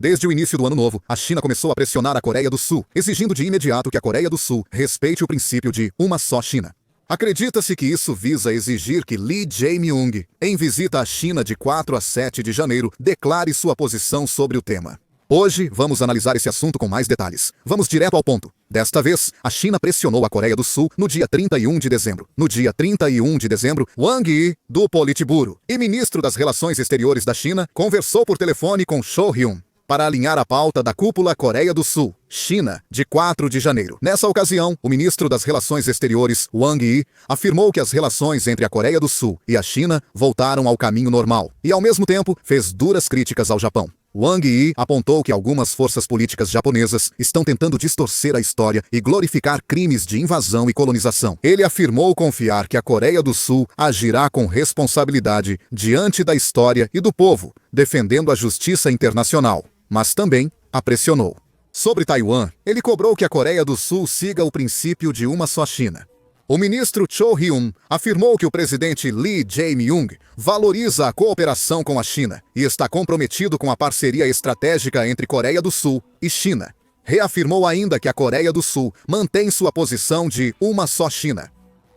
Desde o início do ano novo, a China começou a pressionar a Coreia do Sul, exigindo de imediato que a Coreia do Sul respeite o princípio de uma só China. Acredita-se que isso visa exigir que Lee Jae-myung, em visita à China de 4 a 7 de janeiro, declare sua posição sobre o tema. Hoje, vamos analisar esse assunto com mais detalhes. Vamos direto ao ponto. Desta vez, a China pressionou a Coreia do Sul no dia 31 de dezembro. No dia 31 de dezembro, Wang Yi, do Politburo e ministro das Relações Exteriores da China, conversou por telefone com Cho Hyun para alinhar a pauta da cúpula Coreia do Sul, China, de 4 de janeiro. Nessa ocasião, o ministro das Relações Exteriores, Wang Yi, afirmou que as relações entre a Coreia do Sul e a China voltaram ao caminho normal e, ao mesmo tempo, fez duras críticas ao Japão. Wang Yi apontou que algumas forças políticas japonesas estão tentando distorcer a história e glorificar crimes de invasão e colonização. Ele afirmou confiar que a Coreia do Sul agirá com responsabilidade diante da história e do povo, defendendo a justiça internacional, mas também a pressionou. Sobre Taiwan, ele cobrou que a Coreia do Sul siga o princípio de uma só China. O ministro Cho Hyun afirmou que o presidente Lee Jae-myung valoriza a cooperação com a China e está comprometido com a parceria estratégica entre Coreia do Sul e China. Reafirmou ainda que a Coreia do Sul mantém sua posição de uma só China.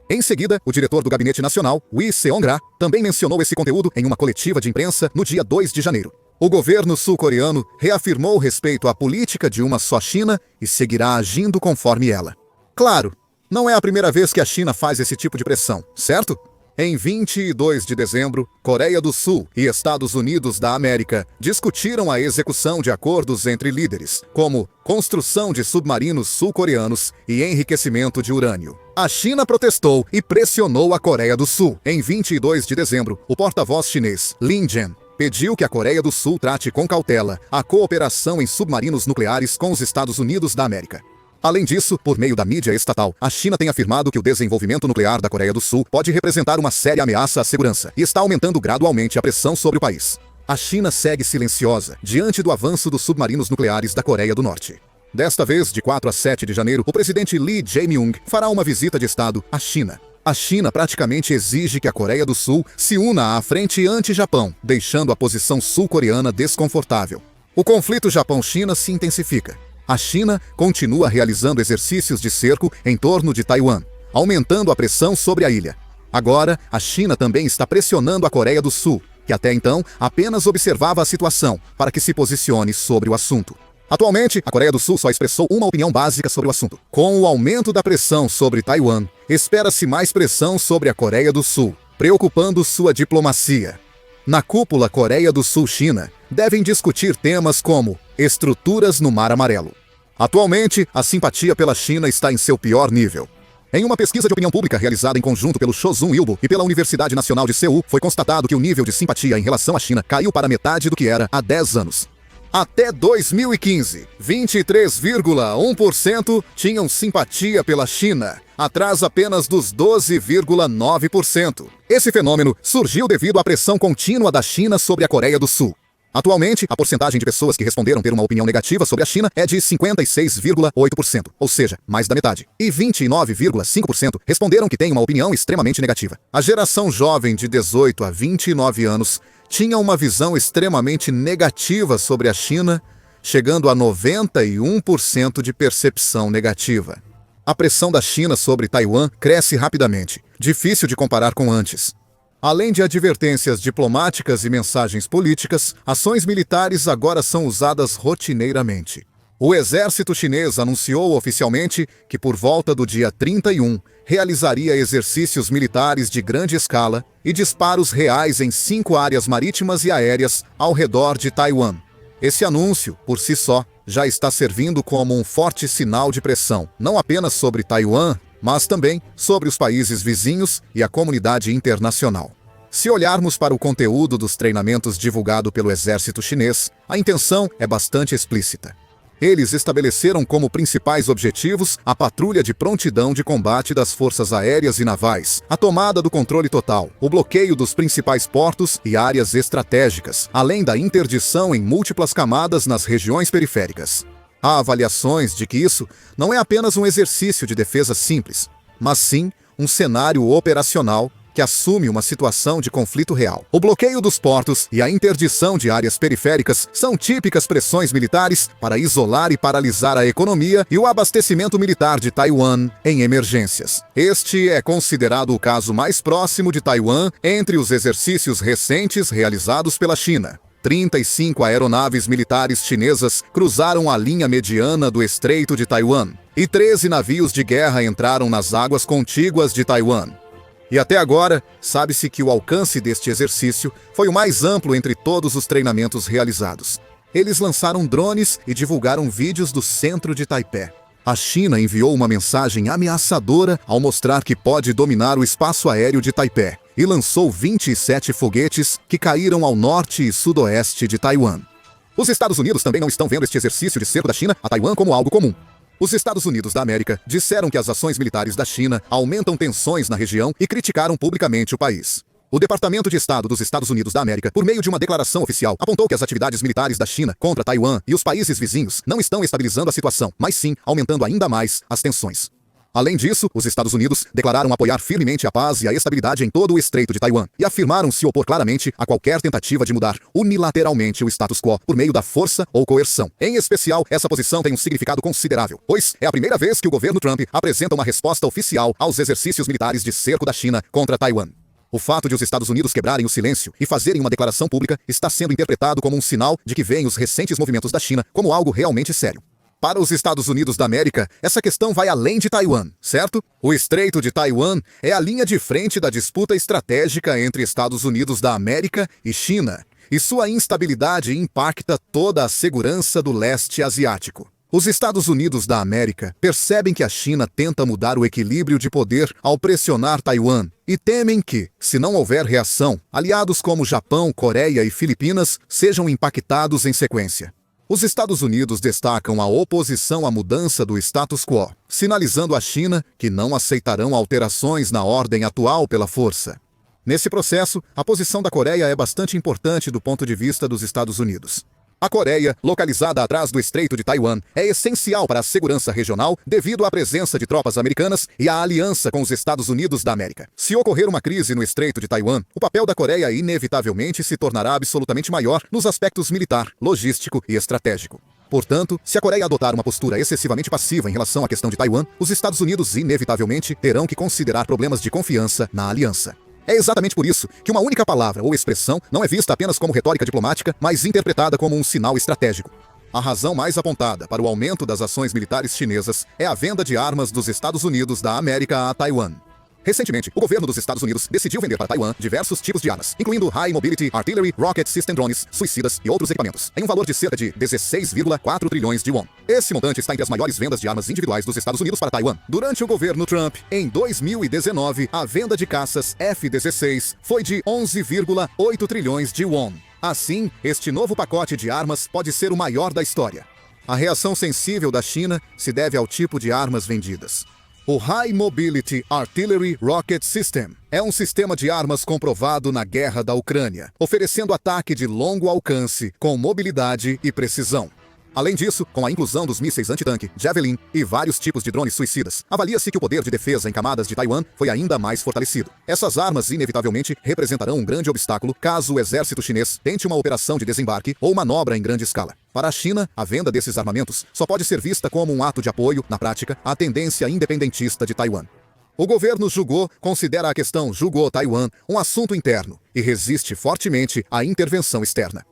Em seguida, o diretor do Gabinete Nacional, Wi Seong-ra, também mencionou esse conteúdo em uma coletiva de imprensa no dia 2 de janeiro. O governo sul-coreano reafirmou respeito à política de uma só China e seguirá agindo conforme ela. Claro, não é a primeira vez que a China faz esse tipo de pressão, certo? Em 22 de dezembro, Coreia do Sul e Estados Unidos da América discutiram a execução de acordos entre líderes, como construção de submarinos sul-coreanos e enriquecimento de urânio. A China protestou e pressionou a Coreia do Sul. Em 22 de dezembro, o porta-voz chinês, Lin Jian, pediu que a Coreia do Sul trate com cautela a cooperação em submarinos nucleares com os Estados Unidos da América. Além disso, por meio da mídia estatal, a China tem afirmado que o desenvolvimento nuclear da Coreia do Sul pode representar uma séria ameaça à segurança e está aumentando gradualmente a pressão sobre o país. A China segue silenciosa diante do avanço dos submarinos nucleares da Coreia do Norte. Desta vez, de 4 a 7 de janeiro, o presidente Lee Jae-myung fará uma visita de Estado à China. A China praticamente exige que a Coreia do Sul se una à frente anti-Japão, deixando a posição sul-coreana desconfortável. O conflito Japão-China se intensifica. A China continua realizando exercícios de cerco em torno de Taiwan, aumentando a pressão sobre a ilha. Agora, a China também está pressionando a Coreia do Sul, que até então apenas observava a situação, para que se posicione sobre o assunto. Atualmente, a Coreia do Sul só expressou uma opinião básica sobre o assunto. Com o aumento da pressão sobre Taiwan, espera-se mais pressão sobre a Coreia do Sul, preocupando sua diplomacia. Na cúpula Coreia do Sul-China, devem discutir temas como estruturas no Mar Amarelo. Atualmente, a simpatia pela China está em seu pior nível. Em uma pesquisa de opinião pública realizada em conjunto pelo Chosun Ilbo e pela Universidade Nacional de Seul, foi constatado que o nível de simpatia em relação à China caiu para metade do que era há 10 anos. Até 2015, 23,1% tinham simpatia pela China, atrás apenas dos 12,9%. Esse fenômeno surgiu devido à pressão contínua da China sobre a Coreia do Sul. Atualmente, a porcentagem de pessoas que responderam ter uma opinião negativa sobre a China é de 56,8%, ou seja, mais da metade. E 29,5% responderam que têm uma opinião extremamente negativa. A geração jovem de 18 a 29 anos tinha uma visão extremamente negativa sobre a China, chegando a 91% de percepção negativa. A pressão da China sobre Taiwan cresce rapidamente, difícil de comparar com antes. Além de advertências diplomáticas e mensagens políticas, ações militares agora são usadas rotineiramente. O exército chinês anunciou oficialmente que por volta do dia 31 realizaria exercícios militares de grande escala e disparos reais em 5 áreas marítimas e aéreas ao redor de Taiwan. Esse anúncio, por si só, já está servindo como um forte sinal de pressão, não apenas sobre Taiwan, mas também sobre os países vizinhos e a comunidade internacional. Se olharmos para o conteúdo dos treinamentos divulgado pelo exército chinês, a intenção é bastante explícita. Eles estabeleceram como principais objetivos a patrulha de prontidão de combate das forças aéreas e navais, a tomada do controle total, o bloqueio dos principais portos e áreas estratégicas, além da interdição em múltiplas camadas nas regiões periféricas. Há avaliações de que isso não é apenas um exercício de defesa simples, mas sim um cenário operacional que assume uma situação de conflito real. O bloqueio dos portos e a interdição de áreas periféricas são típicas pressões militares para isolar e paralisar a economia e o abastecimento militar de Taiwan em emergências. Este é considerado o caso mais próximo de Taiwan entre os exercícios recentes realizados pela China. 35 aeronaves militares chinesas cruzaram a linha mediana do Estreito de Taiwan, e 13 navios de guerra entraram nas águas contíguas de Taiwan. E até agora, sabe-se que o alcance deste exercício foi o mais amplo entre todos os treinamentos realizados. Eles lançaram drones e divulgaram vídeos do centro de Taipei. A China enviou uma mensagem ameaçadora ao mostrar que pode dominar o espaço aéreo de Taipei e lançou 27 foguetes que caíram ao norte e sudoeste de Taiwan. Os Estados Unidos também não estão vendo este exercício de cerco da China a Taiwan como algo comum. Os Estados Unidos da América disseram que as ações militares da China aumentam tensões na região e criticaram publicamente o país. O Departamento de Estado dos Estados Unidos da América, por meio de uma declaração oficial, apontou que as atividades militares da China contra Taiwan e os países vizinhos não estão estabilizando a situação, mas sim aumentando ainda mais as tensões. Além disso, os Estados Unidos declararam apoiar firmemente a paz e a estabilidade em todo o Estreito de Taiwan e afirmaram se opor claramente a qualquer tentativa de mudar unilateralmente o status quo por meio da força ou coerção. Em especial, essa posição tem um significado considerável, pois é a primeira vez que o governo Trump apresenta uma resposta oficial aos exercícios militares de cerco da China contra Taiwan. O fato de os Estados Unidos quebrarem o silêncio e fazerem uma declaração pública está sendo interpretado como um sinal de que veem os recentes movimentos da China como algo realmente sério. Para os Estados Unidos da América, essa questão vai além de Taiwan, certo? O Estreito de Taiwan é a linha de frente da disputa estratégica entre Estados Unidos da América e China, e sua instabilidade impacta toda a segurança do leste asiático. Os Estados Unidos da América percebem que a China tenta mudar o equilíbrio de poder ao pressionar Taiwan e temem que, se não houver reação, aliados como Japão, Coreia e Filipinas sejam impactados em sequência. Os Estados Unidos destacam a oposição à mudança do status quo, sinalizando à China que não aceitarão alterações na ordem atual pela força. Nesse processo, a posição da Coreia é bastante importante do ponto de vista dos Estados Unidos. A Coreia, localizada atrás do Estreito de Taiwan, é essencial para a segurança regional devido à presença de tropas americanas e à aliança com os Estados Unidos da América. Se ocorrer uma crise no Estreito de Taiwan, o papel da Coreia inevitavelmente se tornará absolutamente maior nos aspectos militar, logístico e estratégico. Portanto, se a Coreia adotar uma postura excessivamente passiva em relação à questão de Taiwan, os Estados Unidos inevitavelmente terão que considerar problemas de confiança na aliança. É exatamente por isso que uma única palavra ou expressão não é vista apenas como retórica diplomática, mas interpretada como um sinal estratégico. A razão mais apontada para o aumento das ações militares chinesas é a venda de armas dos Estados Unidos da América a Taiwan. Recentemente, o governo dos Estados Unidos decidiu vender para Taiwan diversos tipos de armas, incluindo High Mobility Artillery, Rocket System drones, suicidas e outros equipamentos, em um valor de cerca de 16,4 trilhões de won. Esse montante está entre as maiores vendas de armas individuais dos Estados Unidos para Taiwan. Durante o governo Trump, em 2019, a venda de caças F-16 foi de 11,8 trilhões de won. Assim, este novo pacote de armas pode ser o maior da história. A reação sensível da China se deve ao tipo de armas vendidas. O High Mobility Artillery Rocket System é um sistema de armas comprovado na guerra da Ucrânia, oferecendo ataque de longo alcance com mobilidade e precisão. Além disso, com a inclusão dos mísseis antitanque, Javelin e vários tipos de drones suicidas, avalia-se que o poder de defesa em camadas de Taiwan foi ainda mais fortalecido. Essas armas inevitavelmente representarão um grande obstáculo caso o exército chinês tente uma operação de desembarque ou manobra em grande escala. Para a China, a venda desses armamentos só pode ser vista como um ato de apoio, na prática, à tendência independentista de Taiwan. O governo Zhuguo considera a questão Zhuguo-Taiwan um assunto interno e resiste fortemente à intervenção externa.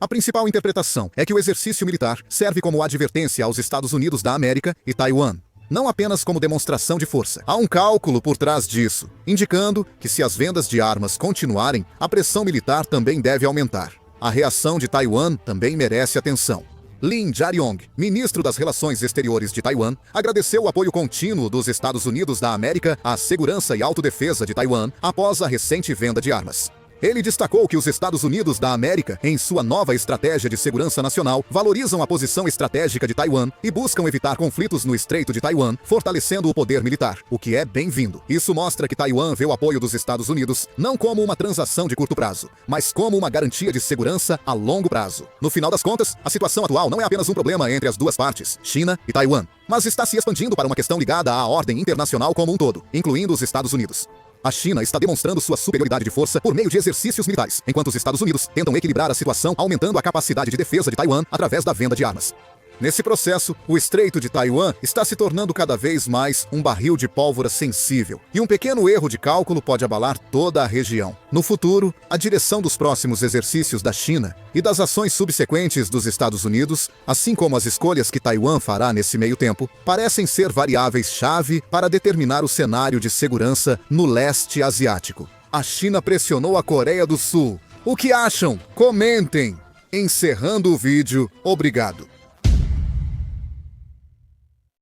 A principal interpretação é que o exercício militar serve como advertência aos Estados Unidos da América e Taiwan, não apenas como demonstração de força. Há um cálculo por trás disso, indicando que se as vendas de armas continuarem, a pressão militar também deve aumentar. A reação de Taiwan também merece atenção. Lin Jiayong, ministro das Relações Exteriores de Taiwan, agradeceu o apoio contínuo dos Estados Unidos da América à segurança e autodefesa de Taiwan após a recente venda de armas. Ele destacou que os Estados Unidos da América, em sua nova estratégia de segurança nacional, valorizam a posição estratégica de Taiwan e buscam evitar conflitos no Estreito de Taiwan, fortalecendo o poder militar, o que é bem-vindo. Isso mostra que Taiwan vê o apoio dos Estados Unidos não como uma transação de curto prazo, mas como uma garantia de segurança a longo prazo. No final das contas, a situação atual não é apenas um problema entre as duas partes, China e Taiwan, mas está se expandindo para uma questão ligada à ordem internacional como um todo, incluindo os Estados Unidos. A China está demonstrando sua superioridade de força por meio de exercícios militares, enquanto os Estados Unidos tentam equilibrar a situação aumentando a capacidade de defesa de Taiwan através da venda de armas. Nesse processo, o Estreito de Taiwan está se tornando cada vez mais um barril de pólvora sensível, e um pequeno erro de cálculo pode abalar toda a região. No futuro, a direção dos próximos exercícios da China e das ações subsequentes dos Estados Unidos, assim como as escolhas que Taiwan fará nesse meio tempo, parecem ser variáveis-chave para determinar o cenário de segurança no leste asiático. A China pressionou a Coreia do Sul. O que acham? Comentem! Encerrando o vídeo, obrigado.